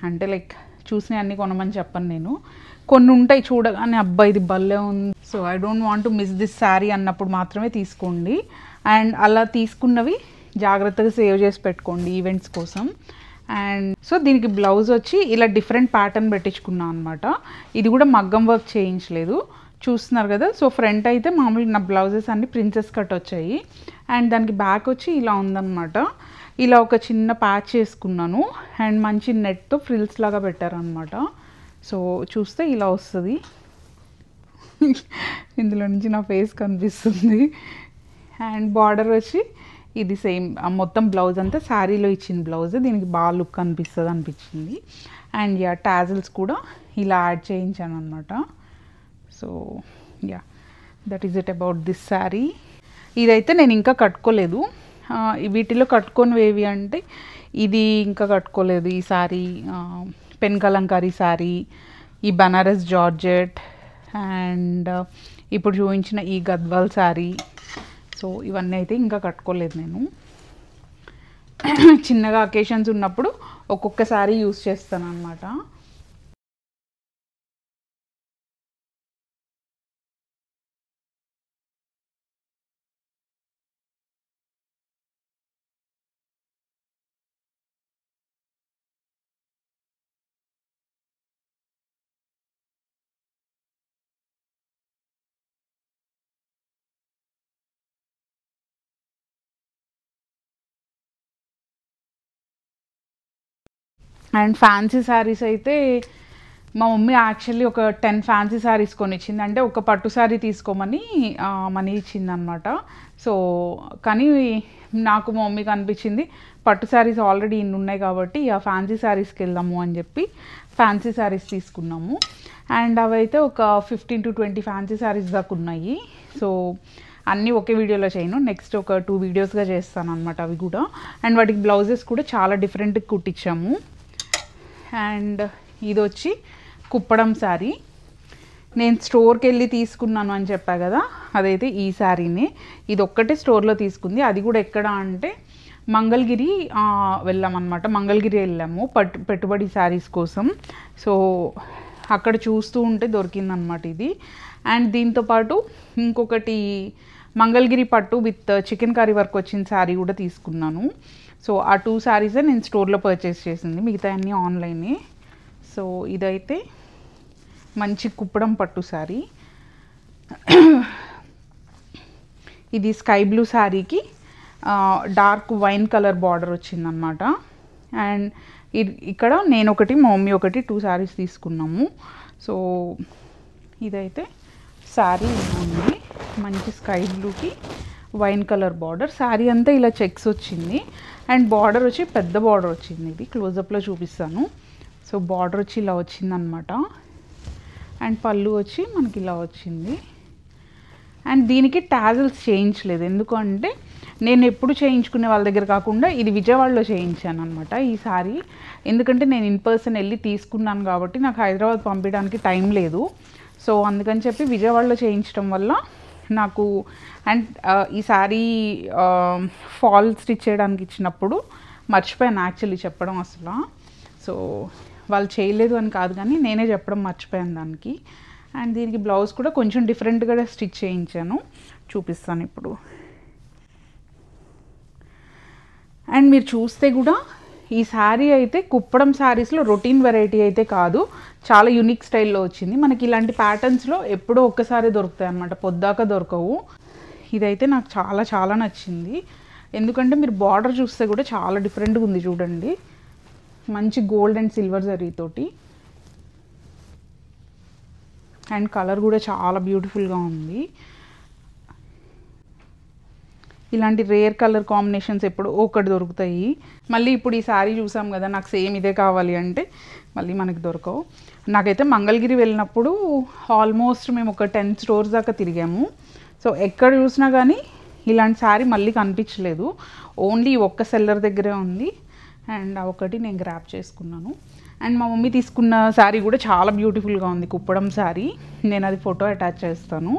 అంటే లైక్ చూసినవి అన్నీ కొనమని చెప్పను నేను. కొన్ని ఉంటాయి చూడగానే అబ్బా ఇది భలే ఉంది, so I don't want to miss this sari అన్నప్పుడు మాత్రమే తీసుకోండి. అండ్ అలా తీసుకున్నవి జాగ్రత్తగా సేవ్ చేసి పెట్టుకోండి ఈవెంట్స్ కోసం. అండ్ సో దీనికి బ్లౌజ్ వచ్చి ఇలా డిఫరెంట్ ప్యాటర్న్ పెట్టించుకున్నాను అనమాట. ఇది కూడా మగ్గం వర్క్ చేయించలేదు, చూస్తున్నారు కదా. సో ఫ్రంట్ అయితే మామూలుగా నా బ్లౌజెస్ అన్ని ప్రిన్సెస్ కట్ వచ్చాయి. అండ్ దానికి బ్యాక్ వచ్చి ఇలా ఉందన్నమాట. ఇలా ఒక చిన్న ప్యాచ్ చేసుకున్నాను అండ్ మంచి నెట్తో ఫ్రిల్స్ లాగా పెట్టారనమాట. సో చూస్తే ఇలా వస్తుంది. ఇందులో నుంచి నా ఫేస్ కనిపిస్తుంది. అండ్ బార్డర్ వచ్చి ఇది సేమ్ మొత్తం బ్లౌజ్ అంతా శారీలో ఇచ్చిన బ్లౌజ్, దీనికి బాగా లుక్ అనిపిస్తుంది అనిపించింది. అండ్ యా టాజిల్స్ కూడా ఇలా యాడ్ చేయించాను అనమాట. So yeah that is it about this sari. ఇదైతే నేను ఇంకా కట్టుకోలేదు. వీటిలో కట్టుకోనివేవి అంటే ఇది ఇంకా కట్టుకోలేదు, ఈ శారీ పెన్ కలంకారీ శారీ, ఈ బనారస్ జార్జెట్ అండ్ ఇప్పుడు చూపించిన ఈ గద్వాల్ శారీ. సో ఇవన్నీ అయితే ఇంకా కట్టుకోలేదు నేను. చిన్నగా అకేషన్స్ ఉన్నప్పుడు ఒక్కొక్క శారీ యూస్ చేస్తాను అనమాట. అండ్ ఫ్యాన్సీ శారీస్ అయితే మా మమ్మీ యాక్చువల్లీ ఒక 10 ఫ్యాన్సీ శారీస్ కొనిచ్చింది. అంటే ఒక పట్టు శారీ తీసుకోమని మనీ ఇచ్చిందనమాట. సో కానీ నాకు మా మమ్మీకి అనిపించింది పట్టు శారీస్ ఆల్రెడీ ఇన్ని ఉన్నాయి కాబట్టి ఆ ఫ్యాన్సీ శారీస్కి వెళ్దాము అని చెప్పి ఫ్యాన్సీ శారీస్ తీసుకున్నాము. అండ్ అవైతే ఒక 15 to 20 ఫ్యాన్సీ శారీస్ దాకా ఉన్నాయి. సో అన్నీ ఒకే వీడియోలో చేయను, నెక్స్ట్ ఒక 2 వీడియోస్గా చేస్తాను అనమాట అవి కూడా. అండ్ వాటికి బ్లౌజెస్ కూడా చాలా డిఫరెంట్గా కుట్టించాము. అండ్ ఇది వచ్చి కుప్పడం శారీ. నేను స్టోర్కి వెళ్ళి తీసుకున్నాను అని చెప్పా కదా, అదైతే ఈ శారీనే. ఇది ఒక్కటే స్టోర్లో తీసుకుంది, అది కూడా ఎక్కడ అంటే మంగళగిరి వెళ్ళామన్నమాట. మంగళగిరి వెళ్ళాము పెట్టుబడి శారీస్ కోసం. సో అక్కడ చూస్తూ ఉంటే దొరికిందనమాట ఇది. అండ్ దీంతోపాటు ఇంకొకటి మంగళగిరి పట్టు విత్ చికెన్ కర్రీ వర్క్ వచ్చిన శారీ కూడా తీసుకున్నాను. సో ఆ 2 శారీసే నేను స్టోర్లో పర్చేస్ చేసింది, మిగతా అన్నీ ఆన్లైనే. సో ఇదైతే మంచి కుప్పడం పట్టు శారీ. ఇది స్కై బ్లూ శారీకి డార్క్ వైన్ కలర్ బార్డర్ వచ్చిందనమాట. అండ్ ఇక్కడ నేను ఒకటి మా మమ్మీ ఒకటి 2 శారీస్ తీసుకున్నాము. సో ఇదైతే శారీ ఉంది, మంచి స్కై బ్లూకి వైన్ కలర్ బార్డర్. శారీ అంతా ఇలా చెక్స్ వచ్చింది అండ్ బార్డర్ వచ్చి పెద్ద బార్డర్ వచ్చింది. ఇది క్లోజప్లో చూపిస్తాను. సో బార్డర్ వచ్చి ఇలా వచ్చిందనమాట. అండ్ పళ్ళు వచ్చి మనకి ఇలా వచ్చింది. అండ్ దీనికి టాజిల్స్ చేయించలేదు, ఎందుకంటే నేను ఎప్పుడు చేయించుకునే వాళ్ళ దగ్గర కాకుండా ఇది విజయవాడలో చేయించాను అనమాట ఈ శారీ. ఎందుకంటే నేను ఇన్ పర్సన్ వెళ్ళి తీసుకున్నాను కాబట్టి నాకు హైదరాబాద్ పంపించడానికి టైం లేదు. సో అందుకని చెప్పి విజయవాడలో చేయించడం వల్ల నాకు అండ్ ఈ శారీ ఫాల్ స్టిచ్ చేయడానికి ఇచ్చినప్పుడు మర్చిపోయాను యాక్చువల్లీ చెప్పడం అసలు. సో వాళ్ళు చేయలేదు అని కాదు కానీ నేనే చెప్పడం మర్చిపోయాను దానికి. అండ్ దీనికి బ్లౌజ్ కూడా కొంచెం డిఫరెంట్గా స్టిచ్ చేయించాను, చూపిస్తాను ఇప్పుడు. అండ్ మీరు చూస్తే కూడా ఈ శారీ అయితే కుప్పడం శారీస్లో రొటీన్ వెరైటీ అయితే కాదు, చాలా యూనిక్ స్టైల్లో వచ్చింది. మనకి ఇలాంటి ప్యాటర్న్స్లో ఎప్పుడో ఒక్కసారి దొరుకుతాయి అన్నమాట, పొద్దాక దొరకవు. ఇదైతే నాకు చాలా చాలా నచ్చింది, ఎందుకంటే మీరు బార్డర్ చూస్తే కూడా చాలా డిఫరెంట్గా ఉంది చూడండి. మంచి గోల్డ్ అండ్ సిల్వర్ జరీతోటి. అండ్ కలర్ కూడా చాలా బ్యూటిఫుల్గా ఉంది. ఇలాంటి రేర్ కలర్ కాంబినేషన్స్ ఎప్పుడు ఒకటి దొరుకుతాయి. మళ్ళీ ఇప్పుడు ఈ శారీ చూసాం కదా, నాకు సేమ్ ఇదే కావాలి అంటే మళ్ళీ మనకి దొరకవు. నాకైతే మంగళగిరి వెళ్ళినప్పుడు ఆల్మోస్ట్ మేము ఒక 10 స్టోర్స్ దాకా తిరిగాము. సో ఎక్కడ చూసినా కానీ ఇలాంటి శారీ మళ్ళీ కనిపించలేదు, ఓన్లీ ఒక్క సెల్లర్ దగ్గరే ఉంది. అండ్ ఆ ఒకటి నేను గ్రాప్ చేసుకున్నాను. అండ్ మా మమ్మీ తీసుకున్న శారీ కూడా చాలా బ్యూటిఫుల్గా ఉంది, కుప్పడం శారీ. నేను అది ఫోటో అటాచ్ చేస్తాను.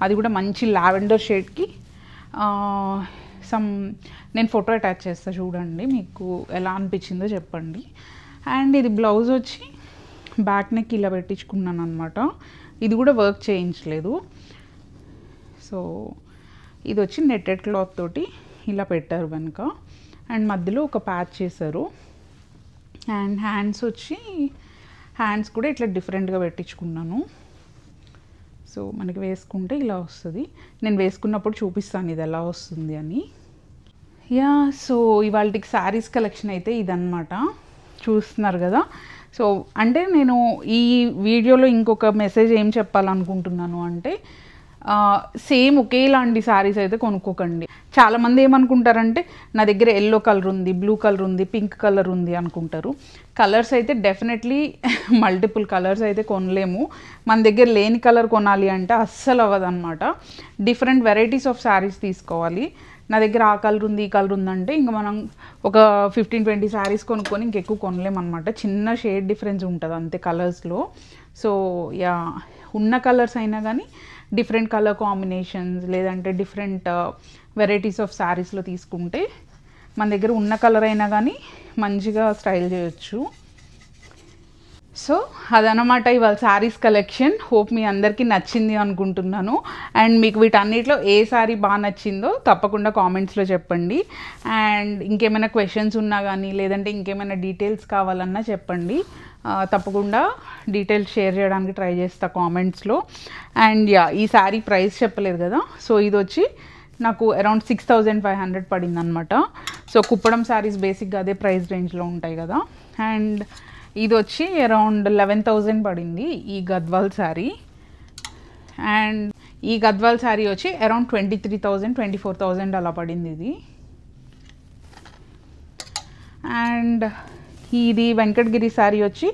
అది కూడా మంచి లావెండర్ షేడ్కి నేను ఫోటో అటాచ్ చేస్తా చూడండి, మీకు ఎలా అనిపించిందో చెప్పండి. అండ్ ఇది బ్లౌజ్ వచ్చి బ్యాక్ నెక్ ఇలా పెట్టించుకున్నాను అనమాట. ఇది కూడా వర్క్ చేయించలేదు. సో ఇది వచ్చి నెట్టెడ్ క్లాత్ తోటి ఇలా పెట్టారు వెనుక. అండ్ మధ్యలో ఒక ప్యాచ్ చేశారు. అండ్ హ్యాండ్స్ కూడా ఇట్లా డిఫరెంట్గా పెట్టించుకున్నాను. సో మనకి వేసుకుంటే ఇలా వస్తుంది. నేను వేసుకున్నప్పుడు చూపిస్తాను ఇది ఎలా వస్తుంది అని. యా, సో ఇవాళకి శారీస్ కలెక్షన్ అయితే ఇదన్నమాట, చూస్తున్నారు కదా. సో అంటే నేను ఈ వీడియోలో ఇంకొక మెసేజ్ ఏం చెప్పాలనుకుంటున్నాను అంటే, సేమ్ ఒకేలాంటి శారీస్ అయితే కొనుక్కోకండి. చాలామంది ఏమనుకుంటారంటే నా దగ్గర ఎల్లో కలర్ ఉంది, బ్లూ కలర్ ఉంది, పింక్ కలర్ ఉంది అనుకుంటారు. కలర్స్ అయితే డెఫినెట్లీ మల్టిపుల్ కలర్స్ అయితే కొనలేము. మన దగ్గర లేని కలర్ కొనాలి అంటే అస్సలు అవ్వదన్నమాట. డిఫరెంట్ వెరైటీస్ ఆఫ్ శారీస్ తీసుకోవాలి. నా దగ్గర ఆ కలర్ ఉంది, ఈ కలర్ ఉందంటే ఇంకా మనం ఒక 15-20 శారీస్ కొనుక్కొని ఇంకెక్కువ కొనలేమన్నమాట. చిన్న షేడ్ డిఫరెన్స్ ఉంటుంది అంతే కలర్స్లో. సో యా, ఉన్న కలర్స్ అయినా కానీ డిఫరెంట్ కలర్ కాంబినేషన్స్ లేదంటే డిఫరెంట్ వెరైటీస్ ఆఫ్ శారీస్లో తీసుకుంటే మన దగ్గర ఉన్న కలర్ అయినా కానీ మంచిగా స్టైల్ చేయొచ్చు. సో అదనమాట ఇవాళ శారీస్ కలెక్షన్. హోప్ మీ అందరికీ నచ్చింది అనుకుంటున్నాను. అండ్ మీకు వీటన్నిటిలో ఏ శారీ బాగా నచ్చిందో తప్పకుండా కామెంట్స్లో చెప్పండి. అండ్ ఇంకేమైనా క్వశ్చన్స్ ఉన్నా కానీ లేదంటే ఇంకేమైనా డీటెయిల్స్ కావాలన్నా చెప్పండి. తప్పకుండా డీటెయిల్స్ షేర్ చేయడానికి ట్రై చేస్తా కామెంట్స్లో. అండ్ యా, ఈ శారీ ప్రైస్ చెప్పలేదు కదా. సో ఇది వచ్చి నాకు అరౌండ్ 6500 పడింది అనమాట. సో కుప్పడం శారీస్ బేసిక్గా అదే ప్రైస్ రేంజ్లో ఉంటాయి కదా. అండ్ ఇది వచ్చి అరౌండ్ 11,000 పడింది ఈ గద్వాల్ శారీ. అండ్ ఈ గద్వాల్ శారీ వచ్చి అరౌండ్ 23,000-24,000 అలా పడింది ఇది. అండ్ ఇది వెంకటగిరి శారీ వచ్చి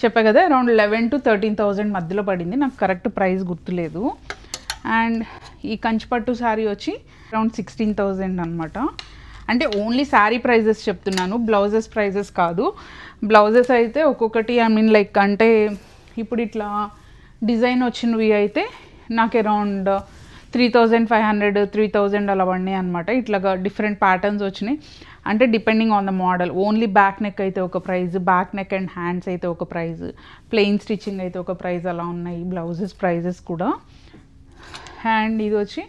చెప్పా కదా అరౌండ్ 11,000-13,000 మధ్యలో పడింది, నాకు కరెక్ట్ ప్రైస్ గుర్తులేదు. అండ్ ఈ కంచిపట్టు శారీ వచ్చి అరౌండ్ 16,000 అనమాట. అంటే ఓన్లీ శారీ ప్రైజెస్ చెప్తున్నాను, బ్లౌజెస్ ప్రైజెస్ కాదు. బ్లౌజెస్ అయితే ఒక్కొక్కటి లైక్ అంటే ఇప్పుడు ఇట్లా డిజైన్ వచ్చినవి అయితే నాకు అరౌండ్ 3,500-3,000 అలా పడినాయి అనమాట. ఇట్లాగా డిఫరెంట్ ప్యాటర్న్స్ వచ్చినాయి. అంటే depending on the model. Only back neck అయితే ఒక price, back neck and hands అయితే ఒక ప్రైజ్, ప్లెయిన్ స్టిచ్చింగ్ అయితే ఒక ప్రైజ్, అలా ఉన్నాయి బ్లౌజెస్ ప్రైజెస్ కూడా. అండ్ ఇది వచ్చి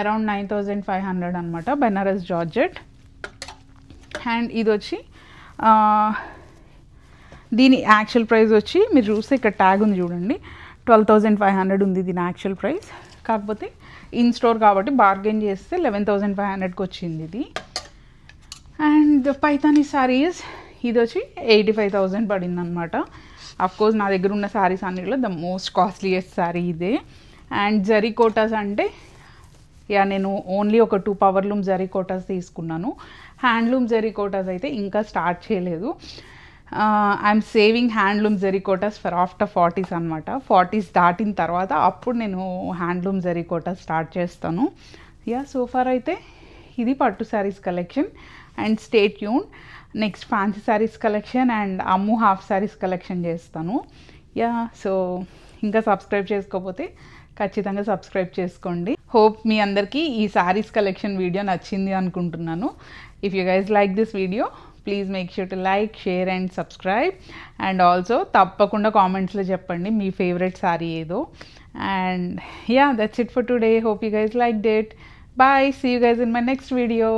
అరౌండ్ 9,500 అనమాట, బెనారస్ జార్జెట్. అండ్ ఇది వచ్చి దీని యాక్చువల్ ప్రైస్ వచ్చి మీరు చూస్తే ఇక్కడ ట్యాగ్ ఉంది చూడండి, 12,500 ఉంది దీని యాక్చువల్ ప్రైస్. కాకపోతే ఇన్ స్టోర్ కాబట్టి బార్గెన్ చేస్తే 11,500కి వచ్చింది ఇది. అండ్ పైతానీ శారీస్ ఇది వచ్చి 85,000 పడింది అనమాట. అఫ్కోర్స్ నా దగ్గర ఉన్న శారీస్ అన్నిట్లో ద మోస్ట్ కాస్ట్లీయెస్ట్ శారీ ఇదే. అండ్ జరీ కోటాస్ అంటే యా, నేను ఓన్లీ ఒక 2 పవర్లూమ్ జరీ కోటాస్ తీసుకున్నాను. హ్యాండ్లూమ్ జరీ కోటాస్ అయితే ఇంకా స్టార్ట్ చేయలేదు. I'm saving handloom zari Kotas for after 40s అనమాట. 40s దాటిన తర్వాత అప్పుడు నేను హ్యాండ్లూమ్ జరీ కోటాస్ స్టార్ట్ చేస్తాను. యా, సోఫార్ అయితే ఇది పట్టు saris collection. And stay tune, next fancy saris collection and Ammu half saris collection చేస్తాను. యా, సో ఇంకా సబ్స్క్రైబ్ చేసుకోకపోతే ఖచ్చితంగా సబ్స్క్రైబ్ చేసుకోండి. హోప్ మీ అందరికీ ఈ శారీస్ కలెక్షన్ వీడియో నచ్చింది అనుకుంటున్నాను. If you guys like this video please make sure to like, share and subscribe. And also తప్పకుండా కామెంట్స్లో చెప్పండి మీ ఫేవరెట్ శారీ ఏదో. And yeah, that's it for today. Hope you guys liked it. Bye. See you guys in my next video.